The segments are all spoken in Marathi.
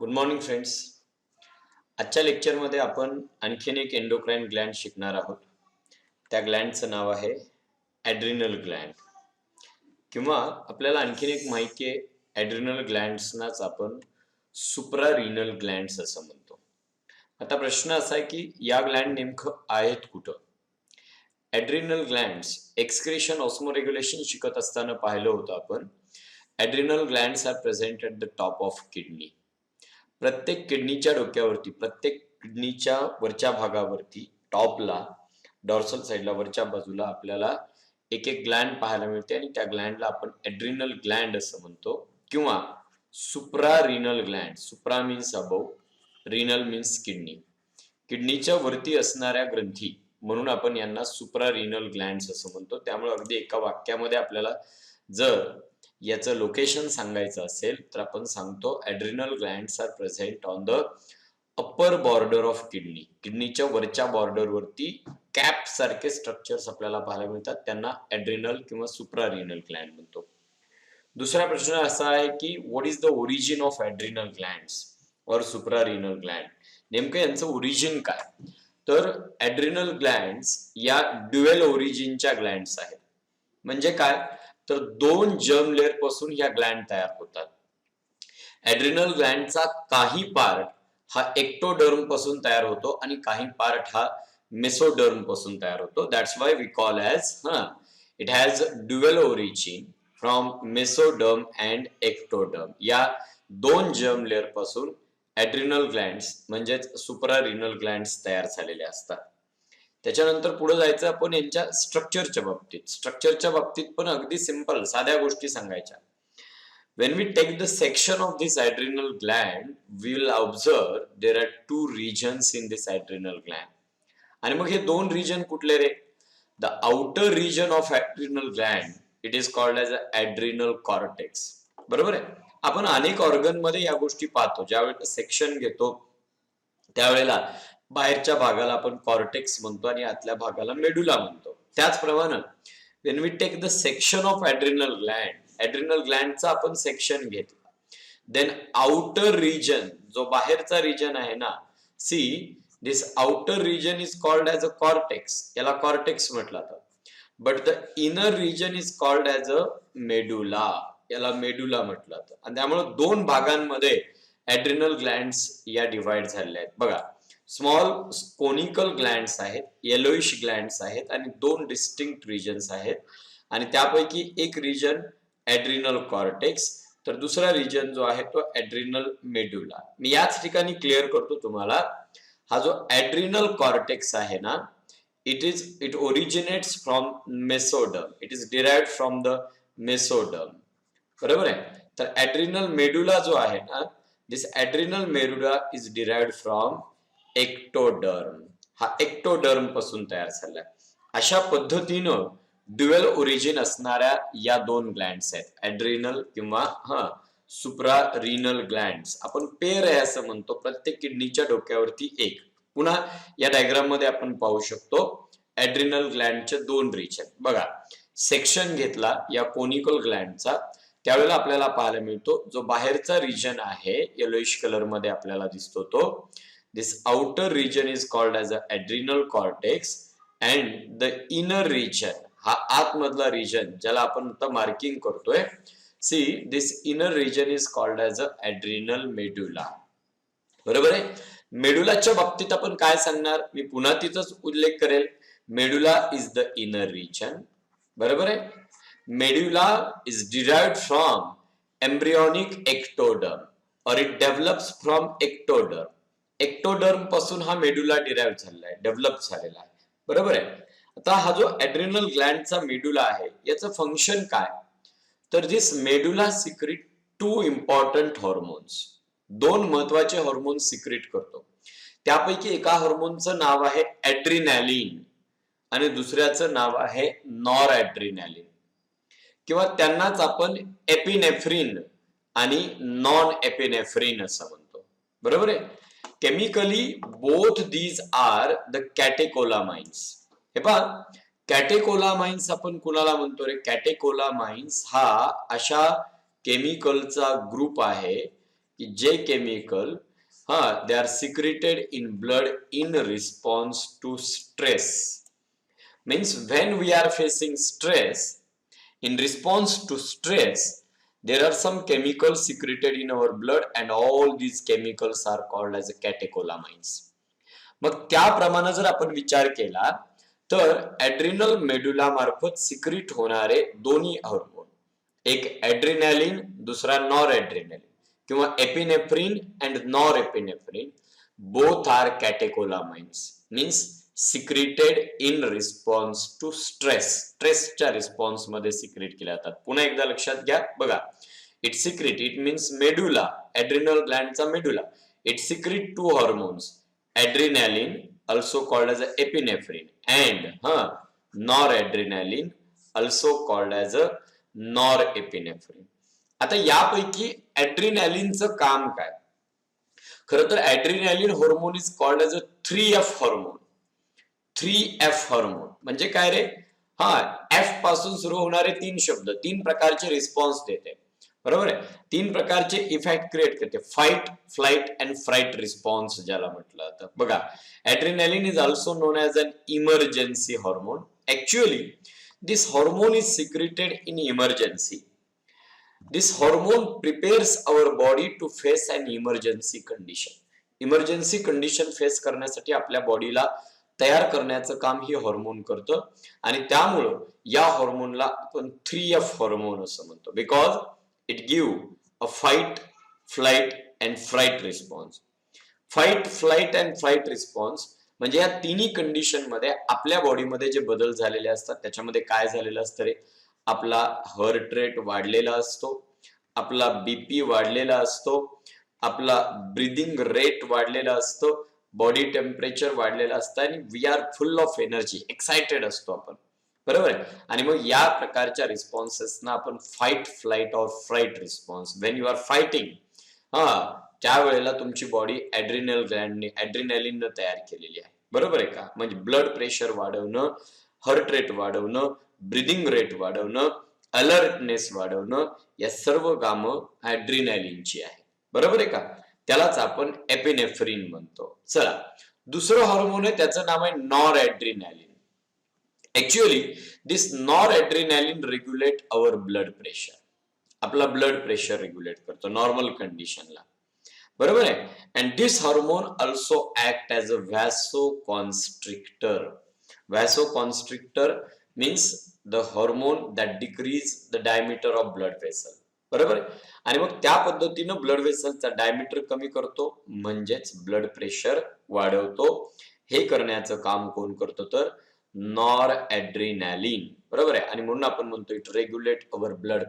Good morning friends. आजच्या लेक्चरमध्ये आपण आणखीन एक एंडोक्राइन ग्लँड शिकणार आहोत. त्या ग्लँडचं नाव आहे ॲड्रिनल ग्लँड, किंवा आपल्याला आणखीन एक माहिती आहे, ॲड्रिनल ग्लँड्सनाच आपण सुप्रारिनल ग्लँड्स असं म्हणतो. आता प्रश्न असा आहे की या ग्लँड नेमकं आहेत कुठं? ॲड्रिनल ग्लँड्स एक्सक्रीशन ऑस्मोरेग्युलेशन शिकत असताना पाहिलं होतं आपण. Adrenal glands are present at the top of kidney. प्रत्येक किडनीच्या डोक्यावरती, प्रत्येक किडनीच्या वरच्या भागावरती, टॉपला, डॉर्सल साईडला, वरच्या बाजूला आपल्याला एक एक ग्लँड पाहायला मिळते आणि त्या ग्लँडला आपण ॲड्रिनल ग्लँड असं म्हणतो, किंवा suprarenal gland. Supra means above, renal means kidney. किडनीच्या वरती असणाऱ्या ग्रंथी म्हणून आपण यांना सुप्रारिनल ग्लँड्स असं म्हणतो. त्यामुळे अगदी एका वाक्यामध्ये आपल्याला जर याचं लोकेशन सांगायचं असेल तर आपण सांगतो adrenal glands are present on the upper border of kidney. किडनीच्या वरच्या बॉर्डरवरती कॅप सारखे स्ट्रक्चर्स आपल्याला पाहायला मिळतात, त्यांना ॲड्रिनल किंवा सुप्रारिनल ग्लँड म्हणतो. दुसरा प्रश्न असा आहे की what is the origin of adrenal glands और सुप्रारिनल ग्लँड? नेमकं यांचं ओरिजिन काय? तर ॲड्रिनल ग्लँड्स या ड्युएल ओरिजिनच्या ग्लँड्स आहेत. म्हणजे काय? तर दोन जर्म लेअर पासून ह्या ग्लँड तयार होतात. ॲड्रिनल ग्लँडचा काही पार्ट हा एक्टोडर्म पासून तयार होतो आणि काही पार्ट हा मेसोडर्म पासून तयार होतो. That's why we call as it has dual origin from mesoderm and ectoderm. या दोन जर्म लेअर पासून ॲड्रिनल ग्लँड्स म्हणजेच सुप्रारिनल ग्लँड्स तयार झालेले असतात. त्याच्यानंतर पुढे जायचं आपण यांच्या स्ट्रक्चरच्या बाबतीत. स्ट्रक्चरच्या बाबतीत पण अगदी सिंपल साध्या गोष्टी सांगायच्या. When we take the section of this adrenal gland, we will observe there are two regions in this adrenal gland. आणि मग हे दोन रिजन कुठले रे? The outer region of adrenal gland, it is called as adrenal cortex. बरोबर आहे. आपण अनेक ऑर्गन मध्ये या गोष्टी पाहतो. ज्यावेळेला सेक्शन घेतो त्यावेळेला बाहेरच्या भागाला आपण कॉर्टेक्स म्हणतो आणि आतल्या भागाला मेडुला म्हणतो. त्याचप्रमाणे when we take the section of adrenal gland, adrenal glandचा आपण सेक्शन घेतला, then outer region, जो बाहेरचा रिजन आहे ना, see this outer region is called as a cortex, याला कॉर्टेक्स म्हटलं जातं. but the inner region is called as a medulla, याला मेडुला म्हटलं जातं. आणि त्यामुळे दोन भागांमध्ये ॲड्रिनल ग्लँड्स या डिवाइड झालेल्या आहेत. बघा, स्मॉल कोनिकल ग्लँड्स आहेत, येलोइश ग्लँड्स आहेत आणि दोन डिस्टिंक्ट रिजन्स आहेत. आणि त्यापैकी एक रिजन ॲड्रिनल कॉर्टेक्स, तर दुसरा रिजन जो आहे तो ॲड्रिनल मेडुला. मी याच ठिकाणी क्लिअर करतो तुम्हाला, हा जो ॲड्रिनल कॉर्टेक्स आहे ना, it originates from mesoderm, it is derived from the mesoderm. बरोबर आहे. तर ॲड्रिनल मेडुला जो आहे ना, this adrenal medulla is derived from ectoderm. हा एक्टोडर्म पासून तयार झालाय. अशा पद्धतीनं ड्युअल ओरिजिन असणाऱ्या या दोन ग्लँड्स आहेत, ॲड्रिनल किंवा सुप्रारिनल ग्लँड्स. आपण पेअर आहे असं म्हणतो. प्रत्येक किडनीच्या डोक्यावरती एक. पुन्हा या डायग्राम मध्ये आपण पाहू शकतो ॲड्रिनल ग्लँडचे दोन रिजन. बघा, सेक्शन घेतला या कोनिकल ग्लँडचा, त्यावेळेला आपल्याला पाहायला मिळतो जो बाहेरचा रिजन आहे येलोइश कलर मध्ये आपल्याला दिसतो तो, this outer region is called as a adrenal cortex and the inner region, हा आतमधला रिजन ज्याला आपण आता मार्किंग करतोय, see this inner region is called as a adrenal medulla. बरोबर आहे. मेडुलाच्या बाबतीत आपण काय सांगणार? मी पुन्हा तिचाच उल्लेख करेल. Medulla is the inner region. बरोबर आहे. Medulla is derived from embryonic ectoderm or it develops from ectoderm. Ectoderm पासून हा मेडुला डिराइव्ह झालेला आहे, डेव्हलप झालेला आहे. बरोबर आहे. आता हा जो ॲड्रिनल ग्लँडचा मेडुला आहे, याचं फंक्शन काय? तर this medulla secrete two important hormones. दोन महत्वाचे हॉर्मोन्स सिक्रेट करतो. त्यापैकी एका हॉर्मोनचं नाव आहे ॲड्रिनॅलिन आणि दुसऱ्याचं नाव आहे नॉर ॲड्रिनॅलिन, किंवा त्यांनाच आपण एपिनेफ्रिन आणि नॉन एपिनेफ्रिन असं म्हणतो. बरोबर आहे. Chemically both these are the catecholamines. हे पहा, कॅटेकोलामाइन्स आपण कुणाला म्हणतो रे? कॅटेकोलामाइन्स हा अशा केमिकलचा ग्रुप आहे की जे chemical they are secreted in blood in response to stress. Means when we are facing stress, in response to stress, there are some chemicals secreted in our blood and all these chemicals are called as catecholamines. मग त्याप्रमाणे जर आपण विचार केला तर ॲड्रिनल मेडुला मार्फत सिक्रिट होणारे दोन्ही हार्मोन, एक ॲड्रिनॅलिन दुसरा नॉर ॲड्रिनॅलिन किंवा epinephrine and nor epinephrine, both are catecholamines. Means secreted in response to stress. स्ट्रेसच्या रिस्पॉन्स मध्ये सिक्रेट केल्या जातात. पुन्हा एकदा लक्षात घ्या बघा, it secrete, it means medulla, adrenal ग्लँडचा medulla, it secrete two hormones, adrenaline also called as epinephrine and noradrenaline also called as a norepinephrine. आता यापैकी ॲड्रिनॅलिनचं काम काय? खरं तर adrenaline hormone is called as a 3F hormone. 3F hormone म्हणजे काय रे? एफ पासून सुरू होणारे 3 शब्द 3 प्रकारचे रिस्पॉन्स देते. बरोबर आहे. 3 प्रकारचे इफेक्ट क्रिएट करते. Fight, flight and fright response ज्याला म्हटलं जातं. बघा, adrenaline is also known as an emergency hormone. Actually this hormone is secreted in emergency. This hormone prepares our body to face an emergency condition. Emergency condition face करण्यासाठी आपल्या बॉडीला तयार करण्याचं काम ही हार्मोन करतं आणि त्यामुळं या हार्मोनला आपण 3F हार्मोन असं म्हणतो. Because it give a fight, flight and fright response. Fight, flight and fright response म्हणजे या तिन्ही कंडिशन मध्ये आपल्या बॉडीमध्ये जे बदल झालेले असतात त्याच्यामध्ये काय झालेलं असतं रे? आपला हार्ट रेट वाढलेला असतो, आपला बीपी वाढलेला असतो, आपला ब्रीदिंग रेट वाढलेला असतो, बॉडी टेम्परेचर वाढलेलं असतं आणि we are full of energy, excited असतो आपण. बरोबर आहे. आणि मग या प्रकारच्या रिस्पॉन्सेसना आपण फाइट, फ्लाइट और fright response. When you are fighting, त्यावेळेला तुमची बॉडी ॲड्रिनल ग्लँडने ॲड्रिनॅलिन तयार केलेली आहे. बरोबर आहे का? म्हणजे ब्लड प्रेशर वाढवणं, हार्ट रेट वाढवणं, ब्रीदिंग रेट वाढवणं, अलर्टनेस वाढवणं, या सर्व कामं ॲड्रिनॅलिनची आहे. बरोबर आहे का? त्यालाच आपण एपिनेफ्रिन म्हणतो. चला, दुसरं हार्मोन आहे त्याचं नाव आहे nor adrenaline. Actually, this noradrenaline regulate our blood pressure. आपला ब्लड प्रेशर रेग्युलेट करतो नॉर्मल कंडिशनला. बरोबर आहे. And this hormone also act as a vasoconstrictor. Vasoconstrictor means the hormone that decrease the diameter of blood vessel. बरोबर आहे. आणि मग त्या पद्धतीनं ब्लड व्हेसलचा डायमीटर कमी करतो म्हणजेच ब्लड प्रेशर वाढवतो. हे करण्याचं काम कोण करतो तर नॉर ॲड्रिनॅलिन. बरोबर आहे. आणि म्हणून आपण म्हणतो it regulate our blood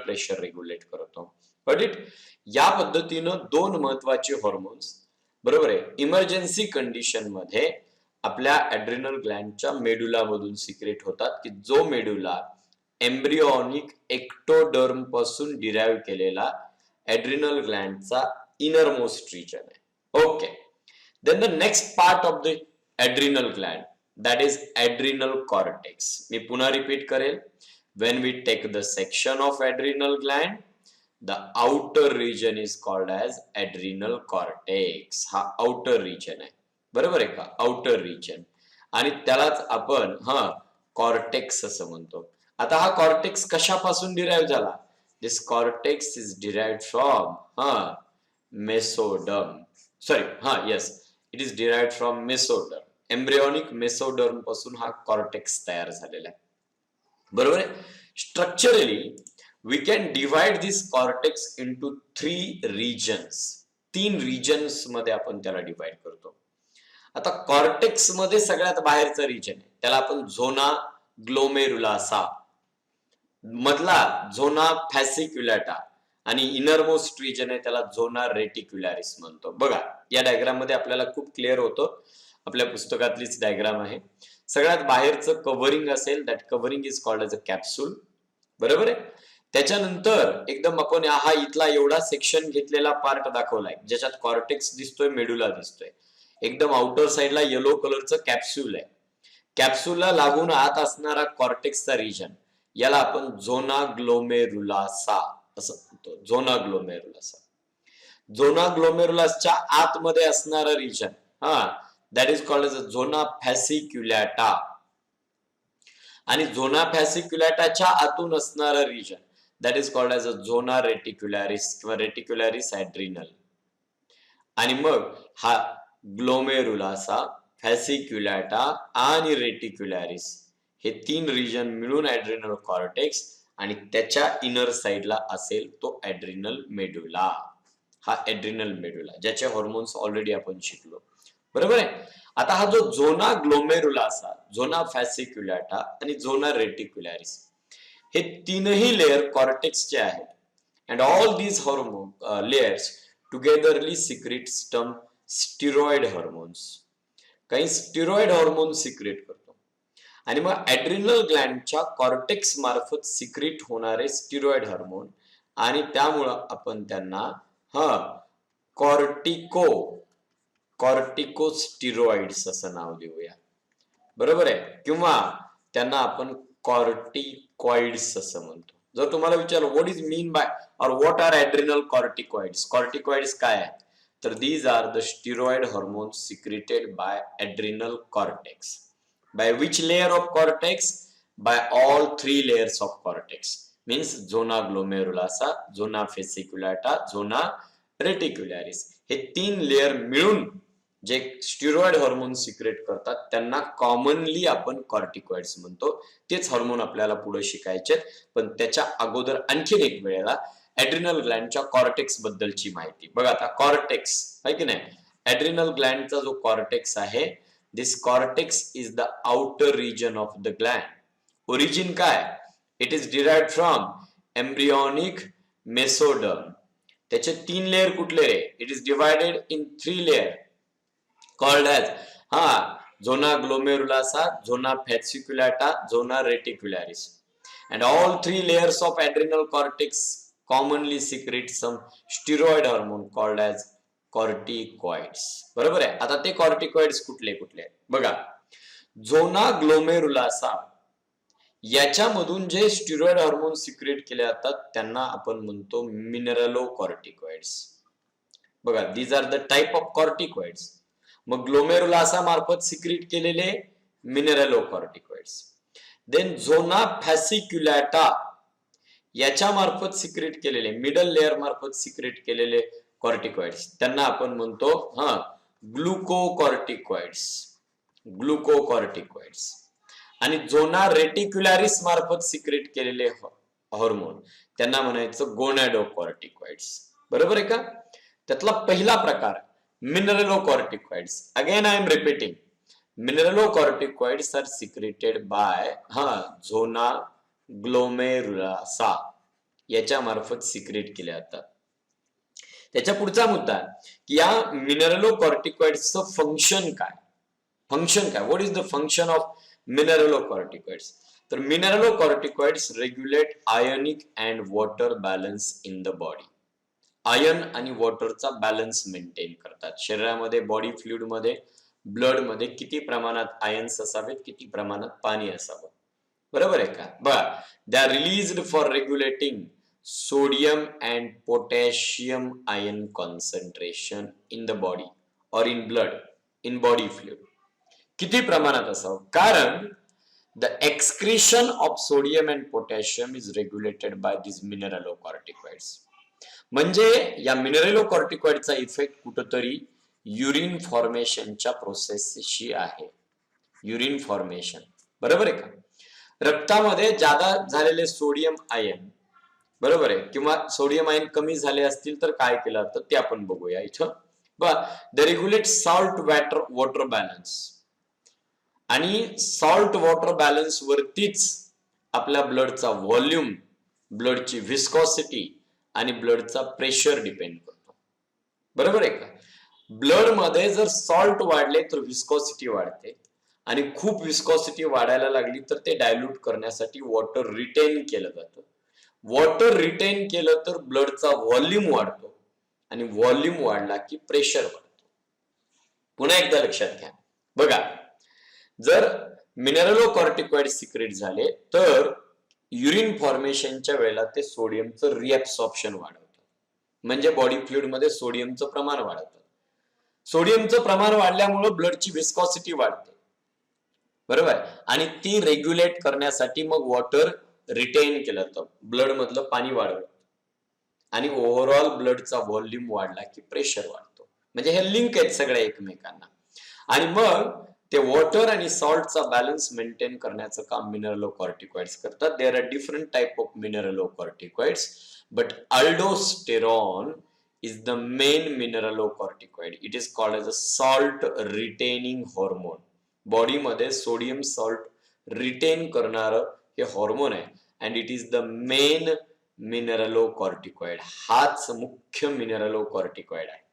pressure regulate करतो. बट इट या पद्धतीनं 2 महत्वाचे हार्मोन्स बरोबर आहे इमर्जन्सी कंडिशन मध्ये आपल्या ॲड्रिनल ग्लँडच्या मेडुला मधून सिक्रेट होतात की जो मेडुला एम्ब्रियोनिक एक्टोडर्म पासून डिराइव्ह केलेला ॲड्रिनल ग्लँडचा इनरमोस्ट रिजन आहे. Okay. Then the next part of the adrenal gland, that is adrenal cortex. मी पुन्हा रिपीट करेल. when we take the section of adrenal gland, the outer region is called as adrenal cortex. हा outer region आहे. बरोबर आहे का? outer region. आणि त्यालाच आपण कॉर्टेक्स असं म्हणतो. आता हा कॉर्टेक्स कशापासून डिराइव्ह झाला? this cortex is derived from mesoderm. yes, it is derived from mesoderm. Embryonic mesoderm पासून हा कॉर्टेक्स तयार झालेला आहे. बरोबर आहे. Structurally we can divide this cortex into 3 regions. 3 regions मध्ये आपण त्याला डिवाइड करतो. आता कॉर्टेक्स मध्ये सगळ्यात बाहेरचा रिजन आहे त्याला आपण झोना ग्लोमेरुलासा, मधला झोना फॅसिक्युलाटा आणि इनरमोस्ट रिजन आहे त्याला झोना रेटिक्युलारिस म्हणतो. बघा, या डायग्राम मध्ये आपल्याला खूप क्लिअर होतं. आपल्या पुस्तकातलीच डायग्राम आहे. सगळ्यात बाहेरचं कव्हरिंग असेल, that covering is called as a capsule. बरोबर आहे. त्याच्यानंतर एकदम आपण हा इथला एवढा सेक्शन घेतलेला पार्ट दाखवलाय ज्याच्यात कॉर्टेक्स दिसतोय, मेडुला दिसतोय. एकदम आउटर साइडला येलो कलरचं कॅप्सूल आहे. कॅप्सूलला लागून आत असणारा कॉर्टेक्सचा रिजन याला आपण झोना ग्लोमेरुलासा असं म्हणतो. झोना ग्लोमेरुलासा. झोना ग्लोमेरुलसच्या आतमध्ये असणारा region, that is called as zona fasciculata. आणि झोना फॅसिक्युलॅटाच्या आतून असणारा region that is called as zona reticularis किंवा रेटिक्युलॅरिस ॲड्रिनल. आणि मग हा ग्लोमेरुलासा, फॅसिक्युलॅटा आणि रेटिक्युलॅरिस हे 3 रिजन मिळून ॲड्रिनल कॉर्टेक्स आणि त्याच्या इनर साइडला असेल तो ॲड्रिनल मेडुला. हा ॲड्रिनल मेडुला ज्याचे हॉर्मोन्स ऑलरेडी आपण शिकलो, बरोबर आहे. आता हा जो झोना ग्लोमेरुलासा, झोना फॅसिक्युलॅटा आणि झोना रेटिक्युलॅरिस हे तीनही लेयर कॉर्टेक्सचे आहेत. And all these hormone layers togetherly secrete stem steroid hormones. काही स्टिरॉइड हॉर्मोन सिक्रेट करतो आणि मग ॲड्रिनल ग्लँडच्या कॉर्टेक्स मार्फत सिक्रेट होणारे स्टिरॉइड हार्मोन आणि त्यामुळं आपण त्यांना कॉर्टिकोस्टिरॉइड्स असं नाव देऊया, बरोबर आहे. किंवा त्यांना आपण कॉर्टिकॉइड्स असं म्हणतो. जर तुम्हाला विचारलं व्हॉट इज मीन बाय और what are adrenal corticoids, corticoids काय आहेत, तर these are the steroid hormones secreted by adrenal cortex. By which layer of cortex? By all 3 layers of cortex. Means zona glomerulasa, zona fasciculata, zona reticularis. हे 3 लेयर मिळून जे स्टिरॉइड हार्मोन सिक्रेट करतात त्यांना कॉमनली आपण कॉर्टिकॉइड्स म्हणतो. तेच हार्मोन आपल्याला पुढे शिकायचे, पण त्याच्या अगोदर आणखीन एक वेळेला ॲड्रिनल ग्लँडच्या कॉर्टेक्स बद्दलची माहिती बघा. आता कॉर्टेक्स आहे की नाही, ॲड्रिनल ग्लँडचा जो कॉर्टेक्स आहे, this cortex is the outer region of the gland. Origin काय? It is derived from embryonic mesoderm. त्याचे 3 लेयर कुठले रे? It is divided in 3 layer called as zona glomerulasa, zona fasciculata, zona reticularis. And all 3 layers of adrenal cortex commonly secrete some steroid hormone called as corticoids, बरोबर आहे. आता ते कॉर्टिकॉइड्स कुठले कुठले बघा. झोना ग्लोमेरुलासा याच्यामधून जे स्टिरॉइड हार्मोन सिक्रेट केले जातात त्यांना आपण म्हणतो मिनरलो कॉर्टिकॉइड्स. बघा, these are the type of corticoids. मग ग्लोमेरुलासा मार्फत सिक्रेट केलेले मिनरलो कॉर्टिकॉइड्स. देन झोना फॅसिक्युलॅटा याच्या मार्फत सिक्रेट केलेले, मिडल लेअर मार्फत सिक्रेट केलेले कॉर्टिकॉइड्स त्यांना आपण म्हणतो ग्लुकोकॉर्टिकॉइड्स. आणि झोना रेटिक्युलॅरिस मार्फत सिक्रेट केलेले हार्मोन त्यांना म्हणायचं गोनॅडोकॉर्टिकॉइड्स, बरोबर आहे का. त्यातला पहिला प्रकार mineralocorticoids. Again I am repeating, mineralocorticoids are secreted by zona glomerulosa याच्या मार्फत सिक्रेट केले जातात. त्याच्या पुढचा मुद्दा की या मिनरलोकॉर्टिकॉइड्सचं फंक्शन काय. What is the function of mineralocorticoids. तर mineralocorticoids regulate ionic and water balance in the body. Ion आणि वॉटरचा बॅलन्स मेंटेन करतात. शरीरामध्ये, बॉडी फ्लुइड मध्ये, ब्लड मध्ये किती प्रमाणात आयन्स असावेत, किती प्रमाणात पाणी असावं, बरोबर आहे का. बघा, they are released for regulating sodium and potassium ion concentration in the body or in blood, in body fluid. किती प्रमाणात असावं, कारण the excretion of sodium and potassium is regulated by these mineralocorticoids. म्हणजे या मिनरलोकॉर्टिकॉइडचा इफेक्ट कुठेतरी युरिन फॉर्मेशनच्या प्रोसेसशी आहे. युरिन फॉर्मेशन, बरोबर आहे का. रक्तामध्ये जादा झालेले सोडियम आयन, बरोबर आहे, किंवा सोडियम आयन कमी झाले असतील तर काय केलं जातं ते आपण बघूया इथं. The regulate salt water balance. आणि सॉल्ट वॉटर बॅलन्स वरतीच आपल्या ब्लडचा व्हॉल्यूम, ब्लडची व्हिस्कॉसिटी आणि ब्लडचा प्रेशर डिपेंड करतो, बरोबर आहे का. ब्लड मध्ये जर सॉल्ट वाढले तर व्हिस्कॉसिटी वाढते आणि खूप व्हिस्कॉसिटी वाढायला लागली तर ते डायल्यूट करण्यासाठी वॉटर रिटेन केलं जातं. वॉटर रिटेन केलं तर ब्लडचा व्हॉल्यूम वाढतो आणि व्हॉल्यूम वाढला की प्रेशर वाढतो. पुन्हा एकदा लक्षात घ्या बघा, जर मिनरलोकॉर्टिकॉइड सिक्रेट झाले तर युरिन फॉर्मेशनच्या वेळेला ते सोडियमचं रिअब्सॉर्प्शन वाढवतात. म्हणजे बॉडी फ्लुइड मध्ये सोडियमचं प्रमाण वाढतं. सोडियमचं प्रमाण वाढल्यामुळे ब्लडची विस्कॉसिटी वाढते, बरोबर, आणि ती रेग्युलेट करण्यासाठी मग वॉटर रिटेन केलं जातं, ब्लड मधलं पाणी वाढवलं आणि ओव्हरऑल ब्लडचा व्हॉल्यूम वाढला की प्रेशर वाढतो. म्हणजे हे लिंक आहेत सगळ्या एकमेकांना. आणि मग ते वॉटर आणि सॉल्टचा बॅलन्स मेंटेन करण्याचं काम मिनरलोकॉर्टिकॉइड्स करतात. There are different type of mineralocorticoids, but aldosterone is the main mineralocorticoid. It is called as a salt retaining hormone. Body मध्ये सोडियम सॉल्ट रिटेन करणारं हे हॉर्मोन आहे and it is the main mineralocorticoid. हाच मुख्य mineralocorticoid आहे.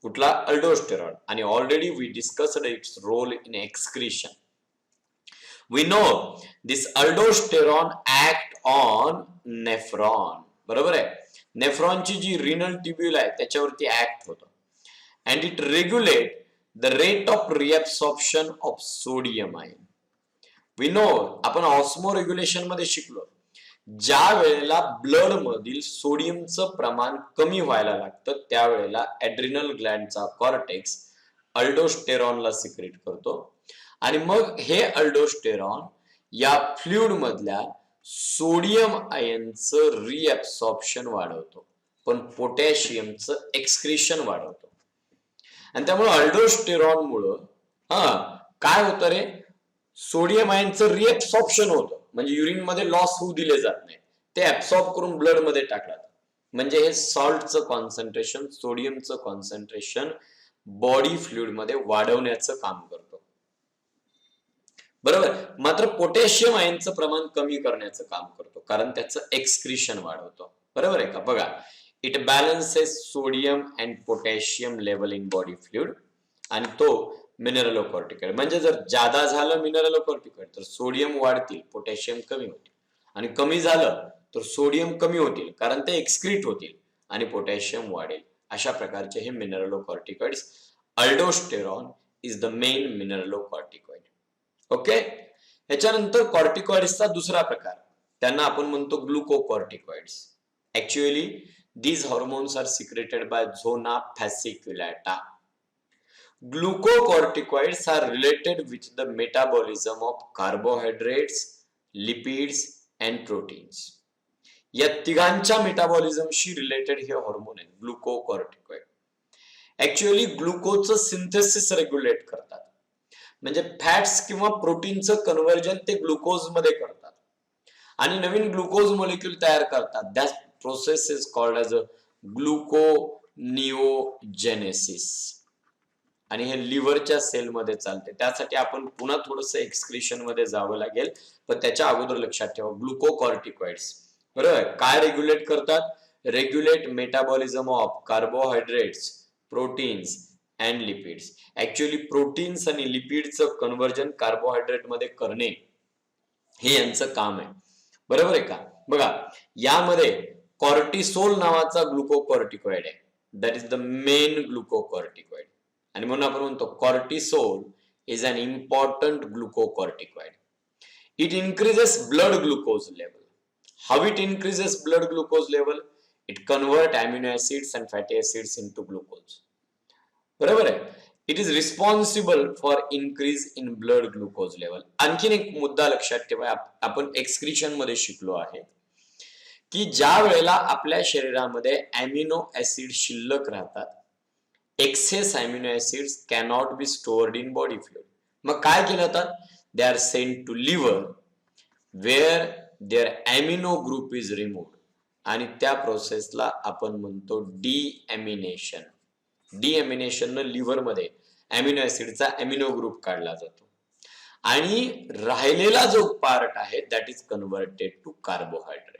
कुठला? अल्डोस्टेरॉन. आणि already we discussed its role in excretion. We know this aldosterone act on nephron. बरोबर आहे. नेफ्रॉनची जी रिनल ट्यूब्यूल आहे त्याच्यावरती ऍक्ट होतं and it regulate the rate of reabsorption of sodium ion. We know, आपण ऑस्मो रेग्युलेशन मध्ये शिकलो, ज्या वेळेला ब्लड मधील सोडियमचं प्रमाण कमी व्हायला लागतं त्यावेळेला ॲड्रिनल ग्लँडचा कॉर्टेक्स अल्डोस्टेरॉनला सिक्रेट करतो आणि मग हे अल्डोस्टेरॉन या फ्लुइड मधल्या सोडियम आयनचं रिअब्सॉर्प्शन वाढवतो, पण पोटॅशियमचं एक्सक्रीशन वाढवतो. आणि त्यामुळे अल्डोस्टेरॉन मुळे काय होतं रे, सोडियम आयनचं रिअब्सॉर्प्शन होतं, म्हणजे युरिन मध्ये लॉस होऊ दिले जात नाही, ते ऍब्सॉर्ब करून ब्लड मध्ये टाकलं. म्हणजे हे सॉल्टचं कॉन्सन्ट्रेशन, सोडियमचं कॉन्सन्ट्रेशन बॉडी फ्लुइड मध्ये वाढवण्याचं काम करतो, बरोबर. मात्र पोटॅशियम आयनचं प्रमाण कमी करण्याचं काम करतो, कारण त्याचं एक्सक्रीशन वाढवतो, बरोबर आहे का. बघा, it balances sodium and potassium level in body fluid, आणि तो मिनरलोकॉर्टिकॉइड. म्हणजे जर जादा झालं मिनरलोकॉर्टिकॉइड तर सोडियम वाढतील, पोटॅशियम कमी होतील, आणि कमी झालं तर सोडियम कमी होतील कारण ते एक्सक्रीट होतील आणि पोटॅशियम वाढेल. अशा प्रकारचे हे mineralocorticoids. Aldosterone is the main mineralocorticoid. Okay. ह्याच्यानंतर कॉर्टिकॉइड्सचा दुसरा प्रकार, त्यांना आपण म्हणतो glucocorticoids. Actually these hormones are secreted by zona fasciculata. Glucocorticoids are related with the metabolism of carbohydrates, lipids and proteins. या तिघांच्या मेटाबॉलिझमशी रिलेटेड हे हॉर्मोन आहे ग्लुकोकॉर्टिकॉइड. ऍक्च्युअली ग्लुकोजचं सिंथेसिस रेग्युलेट करतात, म्हणजे फॅट्स किंवा प्रोटीनचं कन्व्हर्जन ते ग्लुकोज मध्ये करतात आणि नवीन ग्लुकोज मॉलिक्यूल तयार करतात. That process is called as अ ग्लुकोनिओजेनेसिस. आणि हे लिव्हरच्या सेलमध्ये चालते. त्यासाठी आपण पुन्हा थोडंसं एक्सक्रीशन मध्ये जावं लागेल, पण त्याच्या अगोदर लक्षात ठेवा ग्लुकोकॉर्टिकॉइड्स, बरोबर, काय रेग्युलेट करतात? Regulate metabolism of carbohydrates, proteins and lipids. Actually proteins आणि लिपिडचं कन्व्हर्जन कार्बोहायड्रेट मध्ये करणे हे यांचं काम आहे, बरोबर आहे का. बघा, यामध्ये कॉर्टिसोल नावाचा ग्लुकोकॉर्टिकॉइड आहे, that is the main glucocorticoid. आणि म्हणून आपण म्हणतो cortisol is an important glucocorticoid. It increases blood glucose level. How it increases blood glucose level? It convert amino acids and fatty acids into glucose, बरोबर आहे. It is responsible for increase in blood glucose level. आणखीन एक मुद्दा लक्षात ठेवा, आपण एक्सक्रीशन मध्ये शिकलो आहे की ज्या वेळेला आपल्या शरीरामध्ये अमिनो ऍसिड शिल्लक राहतात, excess amino acids cannot be stored in body fluid. मग काय केलं जातं? They are sent to liver where there amino group is removed, आणि त्या प्रोसेसला आपण म्हणतो डीएमिनेशन. डीएमिनेशन लिव्हर मध्ये अमिनो ऍसिडचा अमिनो ग्रुप काढला जातो आणि राहिलेला जो पार्ट आहे that is converted to carbohydrate.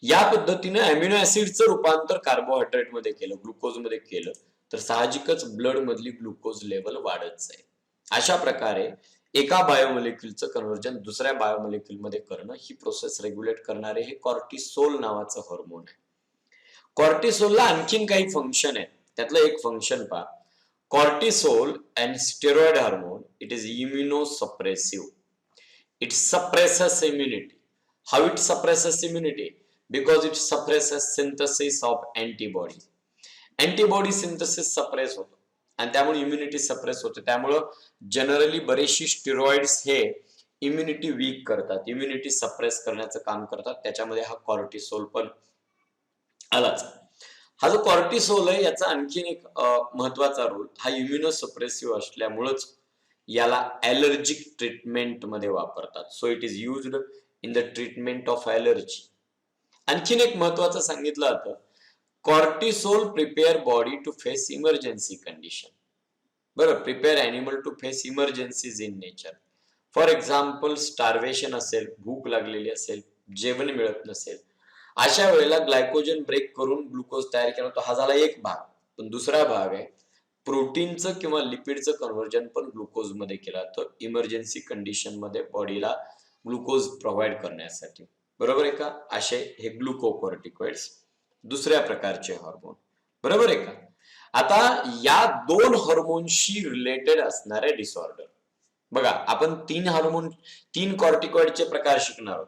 या पद्धतीने अमिनो ऍसिडचं रूपांतर कार्बोहायड्रेट मध्ये केलं, ग्लुकोज मध्ये केलं, तर साहजिकच ब्लड मधली ग्लुकोज लेवल वाढत जाईल. अशा प्रकारे एका बायोमॉलिक्यूलचं कन्व्हर्जन दुसऱ्या बायोमॉलिक्यूल मध्ये करणं, ही प्रोसेस रेग्युलेट करणारे हे कॉर्टिसोल नावाचं हॉर्मोन आहे. कॉर्टिसोलला आणखीन काही फंक्शन आहे, त्यातलं एक फंक्शन पहा. Cortisol and steroid hormone, it is immunosuppressive. It suppresses immunity. How it suppresses immunity? Because it suppresses synthesis of antibody. Antibody synthesis suppress होतो आणि त्यामुळे इम्युनिटी सप्रेस होते. त्यामुळं जनरली बरेचशी स्टिरॉइड्स हे इम्युनिटी वीक करतात, इम्युनिटी सप्रेस करण्याचं काम करतात. त्याच्यामध्ये हा कॉर्टिसोल पण आलाच. हा जो कॉर्टिसोल आहे याचा आणखीन एक महत्वाचा रोल, हा इम्युनोसप्रेसिव्ह असल्यामुळेच याला ॲलर्जिक ट्रीटमेंट मध्ये वापरतात. So it is used in the treatment of allergy. आणखीन एक महत्वाचं सांगितलं जातं, cortisol prepare body to face emergency condition. बरं, prepare animal to face emergencies in nature. For example starvation असेल, भूक लागलेली असेल, जेवण मिळत नसेल, अशा वेळेला ग्लायकोजन ब्रेक करून ग्लुकोज तयार केला होता. हा झाला एक भाग. पण दुसरा भाग आहे प्रोटीनचं किंवा लिपिडचं कन्व्हर्जन पण ग्लुकोज मध्ये केलं जातं इमर्जन्सी कंडिशन मध्ये बॉडीला ग्लुकोज प्रोव्हाइड करण्यासाठी. बरोबर आहे का? असे हे ग्लुकोकॉर्टिकॉइड्स दुसऱ्या प्रकारचे हार्मोन. बरोबर आहे का? आता या दोन हार्मोनशी रिलेटेड असणारे डिसऑर्डर बघा, आपण तीन कॉर्टिकॉइडचे प्रकार शिकणार आहोत.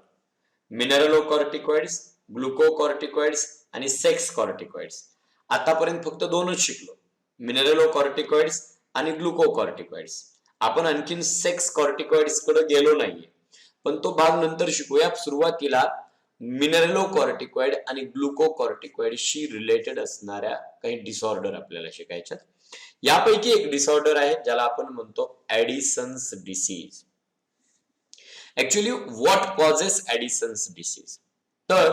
मिनरलोकॉर्टिकॉइड्स, ग्लुकोकॉर्टिकॉइड्स आणि सेक्स कॉर्टिकॉइड्स. आतापर्यंत फक्त दोनच शिकलो, मिनरलोकॉर्टिकॉइड्स आणि ग्लुकोकॉर्टिकॉइड्स. आपण आणखीन सेक्स कॉर्टिकॉइड्स कडे गेलो नाहीये, पण तो भाग नंतर शिकूया. सुरुवातीला मिनरलोकॉर्टिकॉइड आणि ग्लुकोकॉर्टिकॉइडशी रिलेटेड असणाऱ्या काही डिसऑर्डर आपल्याला शिकायच्यात. यापैकी एक डिसऑर्डर आहे ज्याला आपण म्हणतो Addison's disease. Actually what causes Addison's disease? तर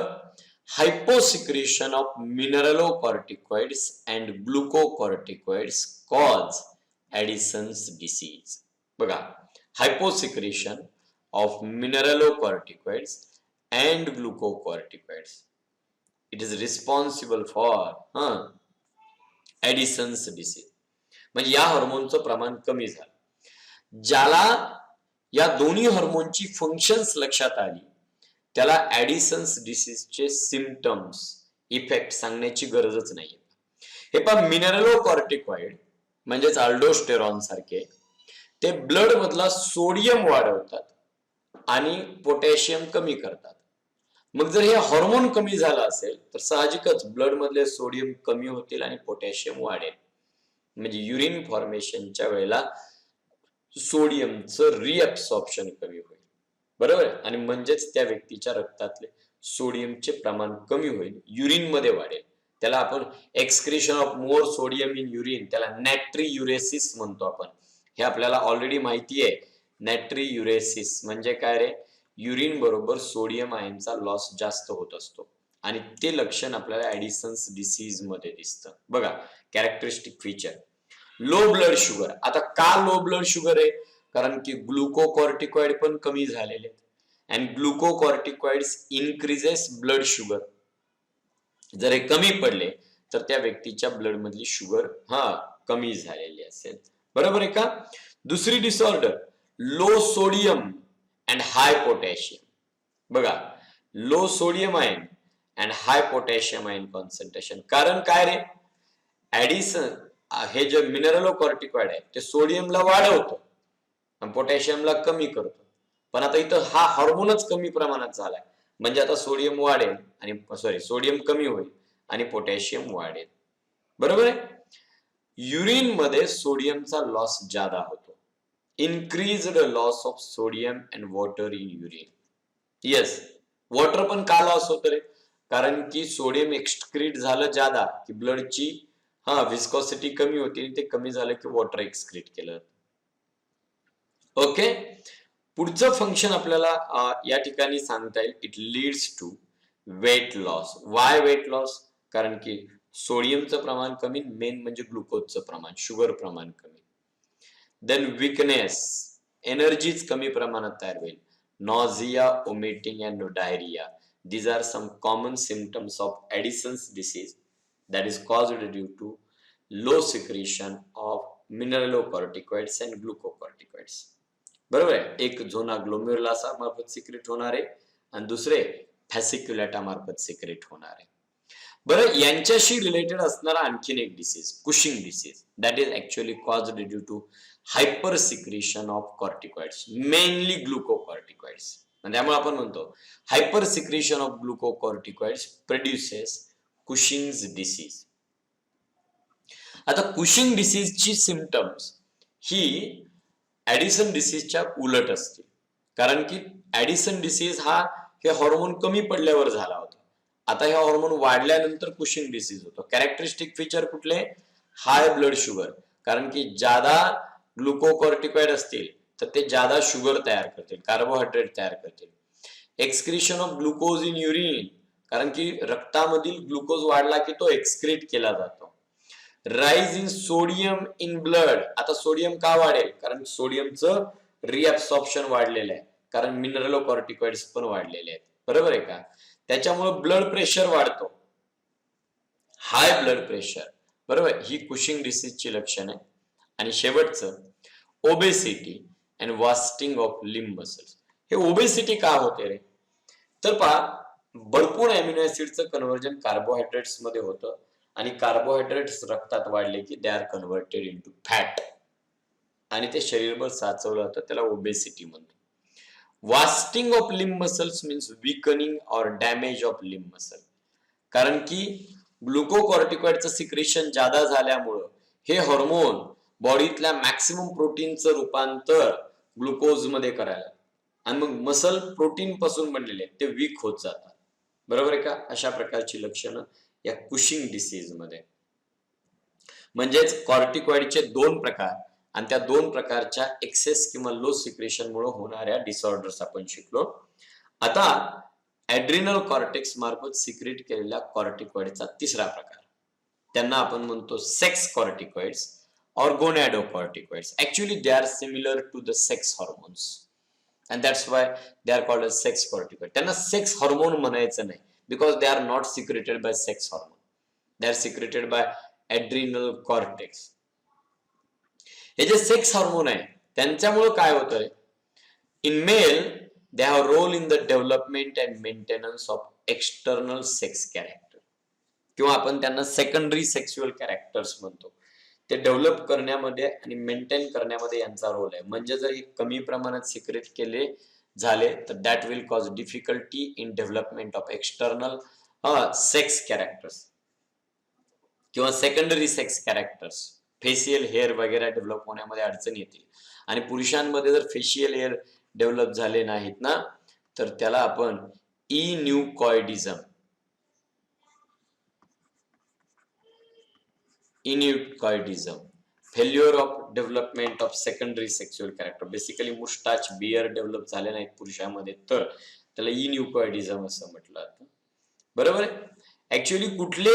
hyposecretion of mineralocorticoids and glucocorticoids cause Addison's disease. बघा, hyposecretion of mineralocorticoids and glucocorticoids, it is responsible for Addison's disease. म्हणजे या हार्मोनचं प्रमाण कमी झालं. ज्याला या दोन्ही हार्मोनची फंक्शन्स लक्षात आली त्याला ॲडिसन्स डिसीजचे सिम्पटम्स, इफेक्ट सांगण्याची गरजच नाहीये. हे पण मिनरलोकॉर्टिकॉइड म्हणजेच अल्डोस्टेरॉन सारखे ते ब्लड मधला सोडियम वाढवतात आणि पोटॅशियम कमी करतात. मग जर हे हार्मोन कमी झालं असेल तर साहजिकच ब्लड मधले सोडियम कमी होतील आणि पोटॅशियम वाढेल. म्हणजे युरिन फॉर्मेशनच्या वेळेला सोडियमचं रिअब्सॉर्प्शन कमी होईल. बरोबर आहे? आणि म्हणजेच त्या व्यक्तीच्या रक्तातले सोडियमचे प्रमाण कमी होईल, युरिन मध्ये वाढेल. त्याला आपण excretion of more sodium in urine, त्याला नॅट्रियुरेसिस म्हणतो आपण. हे आपल्याला ऑलरेडी माहिती आहे. नॅट्रियुरेसिस म्हणजे काय रे? युरिन बरोबर सोडियम आयनचा लॉस जास्त होत असतो आणि ते लक्षण आपल्याला ॲडिसन्स डिसीज मध्ये दिसतं. बघा, characteristic feature, low blood sugar. आता का लो ब्लड शुगर आहे? कारण की ग्लुकोकॉर्टिकॉइड पण कमी झालेले आहेत आणि ग्लुकोकॉर्टिकॉइड्स इन्क्रीजेस ब्लड शुगर. जर हे कमी पडले तर त्या व्यक्तीच्या ब्लड मधली शुगर कमी झालेली असेल. बरोबर आहे का? दुसरी disorder, low sodium and high potassium. बघा, low sodium ion and high potassium ion concentration. कारण काय रे? ॲडिसन हे जे मिनरलोकॉर्टिकॉइड आहे ते सोडियमला वाढवतं आणि पोटॅशियमला कमी करतो. पण आता इथं हा हार्मोनच कमी प्रमाणात झालाय म्हणजे आता सोडियम वाढेल आणि सोडियम कमी होईल आणि पोटॅशियम वाढेल. बरोबर आहे? युरिन मध्ये सोडियमचा लॉस ज्यादा होतो. Increased loss of sodium and water in urine. Yes, water पण का लॉस होतं रे? कारण की सोडियम एक्सक्रीट झालं ज्यादा की ब्लडची विस्कॉसिटी कमी होती आणि ते कमी झालं की वॉटर एक्सक्रीट केलं. ओके, पुढचं फंक्शन आपल्याला या ठिकाणी सांगता येईल, it leads to weight loss. Why weight loss? कारण की सोडियमचं प्रमाण कमी, मेन म्हणजे ग्लुकोजचं प्रमाण, शुगर प्रमाण कमी. देन विकनेस, एनर्जीच कमी प्रमाणात तयार होईल. Nausea, vomiting and diarrhoea, these are some common symptoms of Addison's disease that is caused due to low secretion of mineralocorticoids and glucocorticoids. बरोबर आहे? एक झोना ग्लोमेरुलासा मार्फत सिक्रेट होणार आहे आणि दुसरे फॅसिक्युलेटा मार्फत सिक्रेट होणार आहे. बरं, यांच्याशी रिलेटेड असणारा आणखीन एक disease, Cushing disease, that is actually caused due to hyper secretion of corticoids, mainly glucocorticoids. त्यामुळे आपण म्हणतो hyper secretion of glucocorticoids produces Cushing's disease. आता कुशिंग डिसीजची सिम्पटम्स ही ऍडिसन डिसीजच्या उलट असते, कारण की ऍडिसन डिसीज हा हे हॉर्मोन कमी पडल्यावर झाला होता. आता हे हॉर्मोन वाढल्यानंतर कुशिंग डिसीज होतो. कॅरेक्टरिस्टिक फीचर कुठले? हाय ब्लड शुगर, कारण की ज्यादा ग्लुकोकॉर्टिकॉइड असतील तर ते ज्यादा शुगर तयार करतील, कार्बोहायड्रेट तयार करतील. Excretion of glucose in urine, कारण की रक्तामधील ग्लुकोज वाढला की तो एक्सक्रीट केला जातो. Rise in sodium in blood, आता सोडियम का वाढेल? कारण सोडियमचं रिअब्सॉर्प्शन वाढलेलं आहे, कारण मिनरलोकॉर्टिकॉइड्स पण वाढलेले आहेत, बरोबर आहे का? त्याच्यामुळे ब्लड प्रेशर वाढतो, हाय ब्लड प्रेशर, बरोबर. ही कुशिंग डिसीजची लक्षण आहे. आणि शेवटचं obesity and wasting of limb muscles. हे ओबेसिटी का होते रे? तर पहा, भरपूर अमिनो ऍसिडचं कन्व्हर्जन कार्बोहायड्रेट्स मध्ये होतं आणि कार्बोहायड्रेट्स रक्तात वाढले की they are converted into fat आणि ते शरीरभर साचवलं जातं, त्याला ओबेसिटी म्हणतो. Wasting of limb muscles means weakening or damage of limb muscle, कारण की ग्लुकोकॉर्टिकॉइडचं सिक्रेशन जादा झाल्यामुळं हे हॉर्मोन बॉडीतल्या मॅक्सिमम प्रोटीनचं रूपांतर ग्लुकोज मध्ये करायला आणि मग मसल प्रोटीन पासून बनलेले ते वीक होत जातात, बरोबर आहे का? अशा प्रकारची लक्षणं या कुशिंग डिसीज मध्ये. म्हणजेच कॉर्टिकॉइडचे दोन प्रकार आणि त्या दोन प्रकारच्या एक्सेस किंवा लो सिक्रेशन मुळे होणाऱ्या डिसऑर्डर्स आपण शिकलो. आता ऍड्रिनल कॉर्टेक्स मार्फत सिक्रेट केलेल्या कॉर्टिकॉइडचा तिसरा प्रकार, त्यांना आपण म्हणतो सेक्स कॉर्टिकॉइड्स और gonadocorticoids. Actually they are similar to the sex hormones and that's why they are called as sex corticoid. त्यांना सेक्स हार्मोन म्हणायचं नाही, because they are not secreted by sex hormone, they are secreted by adrenal cortex. हे जे सेक्स हार्मोन आहे त्यांच्यामुळे काय होतंय? In male they have role in the development and maintenance of external sex character, किंवा आपण त्यांना सेकंडरी सेक्सुअल कॅरेक्टर्स म्हणतो. ते डेव्हलप करण्यामध्ये आणि मेंटेन करण्यामध्ये यांचा रोल आहे. म्हणजे जर हे कमी प्रमाणात सिक्रेट केले झाले तर that will cause difficulty in development of external sex characters किंवा secondary sex characters. Facial hair वगैरे डेव्हलप होण्यामध्ये अडचण येतील. आणि पुरुषांमध्ये जर फेशियल हेअर डेव्हलप झाले नाहीत ना तर त्याला आपण eunuchoidism, eunuchoidism, failure of development of secondary sexual character. Basically moustache beard develop झाले नाहीत पुरुषांमध्ये तर त्याला इन्यूकॉइडिझम असं म्हटलं जातं, बरोबर आहे. ऍक्च्युअली कुठले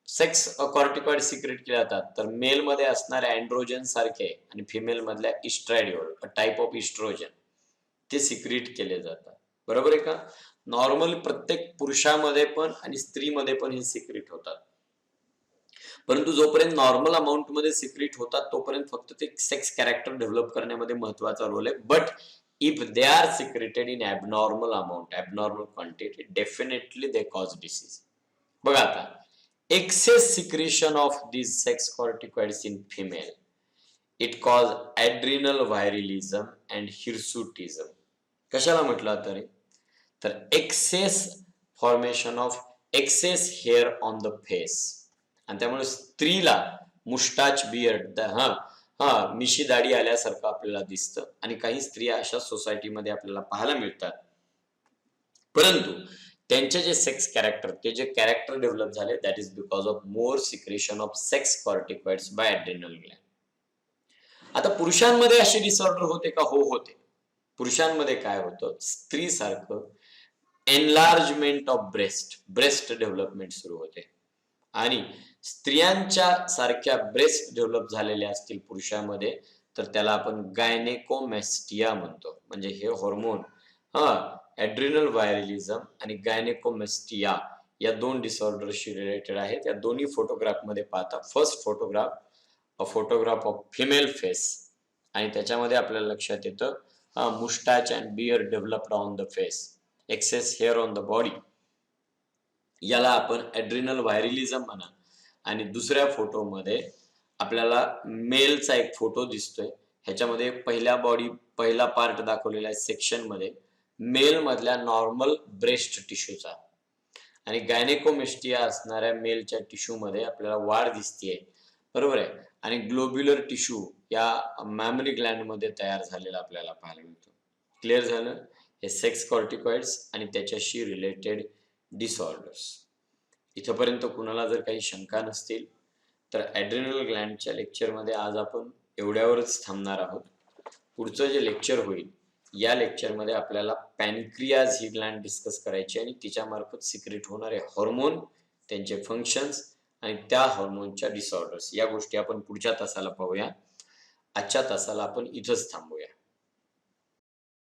सेक्स कॉर्टिकॉइड सिक्रेट केले जातात तर मेल मध्ये असणाऱ्या अँड्रोजन सारखे आणि फिमेल मधल्या इस्ट्रॅडिओल, अ टाइप ऑफ इस्ट्रोजन, ते सिक्रेट केले जातात, बरोबर आहे का? नॉर्मल प्रत्येक पुरुषामध्ये पण आणि स्त्रीमध्ये पण हे सिक्रेट होतात, परंतु जोपर्यंत नॉर्मल अमाऊंट मध्ये सिक्रेट होतात तोपर्यंत फक्त ते सेक्स कॅरेक्टर डेव्हलप करण्यामध्ये महत्वाचा रोल आहे. But if they are secreted in abnormal amount, abnormal quantity, definitely they cause disease. बघा आता, excess secretion of these sex corticoids in female, it cause adrenal virilism and hirsutism. कशाला म्हटलं आता रे? तर excess formation of excess hair on the face, आणि त्यामुळे स्त्रीला मुस्टाच बियर्ड, मिशी दाढी आल्यासारखं आपल्याला दिसतं आणि काही स्त्रिया अशा सोसायटीमध्ये आपल्याला पाहायला मिळतात. परंतु त्यांचे जे सेक्स कॅरेक्टर, ते जे कॅरेक्टर डेव्हलप झाले that is because of more secretion of sex corticoids by adrenal gland. आता पुरुषांमध्ये असे डिसऑर्डर होते का? हो, होते. पुरुषांमध्ये काय होतं? स्त्री सारखं एनलार्जमेंट ऑफ ब्रेस्ट डेव्हलपमेंट सुरू होते आणि स्त्रियांच्या सारख्या ब्रेस्ट डेव्हलप झालेल्या असतील पुरुषांमध्ये तर त्याला आपण गायनेकोमॅस्टिया म्हणतो. म्हणजे हे हॉर्मोन ॲड्रिनल व्हायरलिझम आणि गायनेकोमॅस्टिया या दोन डिसऑर्डरशी रिलेटेड आहेत. या दोन्ही फोटोग्राफ मध्ये पाहता, first photograph a photograph of female face आणि त्याच्यामध्ये आपल्याला लक्षात येतं moustache and beard developed on the face, excess hair on the body, याला आपण ॲड्रिनल व्हायरलिझम म्हणा. आणि दुसऱ्या फोटोमध्ये आपल्याला मेलचा एक फोटो दिसतोय, ह्याच्यामध्ये पहिला पार्ट दाखवलेला आहे सेक्शन मध्ये, मेल मधल्या नॉर्मल ब्रेस्ट टिश्यूचा आणि गायनेकोमेस्टिया असणाऱ्या मेलच्या टिश्यू मध्ये आपल्याला वाढ दिसतेय, बरोबर आहे. आणि ग्लोब्युलर टिश्यू या मॅमरी ग्लँड मध्ये तयार झालेला आपल्याला पाहायला मिळतो. क्लिअर झालं? हे सेक्स कॉर्टिकॉइड्स आणि त्याच्याशी रिलेटेड डिसऑर्डर्स. इथपर्यंत कुणाला जर काही शंका नसतील तर ॲड्रिनल ग्लँडच्या लेक्चरमध्ये आज आपण एवढ्यावरच थांबणार आहोत. पुढचं जे लेक्चर होईल या लेक्चरमध्ये आपल्याला पॅनक्रियाज ही ग्लँड डिस्कस करायची आणि तिच्यामार्फत सिक्रेट होणारे हॉर्मोन, त्यांचे फंक्शन्स आणि त्या हॉर्मोनच्या डिसऑर्डर्स या गोष्टी आपण पुढच्या तासाला पाहूया. आजच्या तासाला आपण इथंच थांबूया.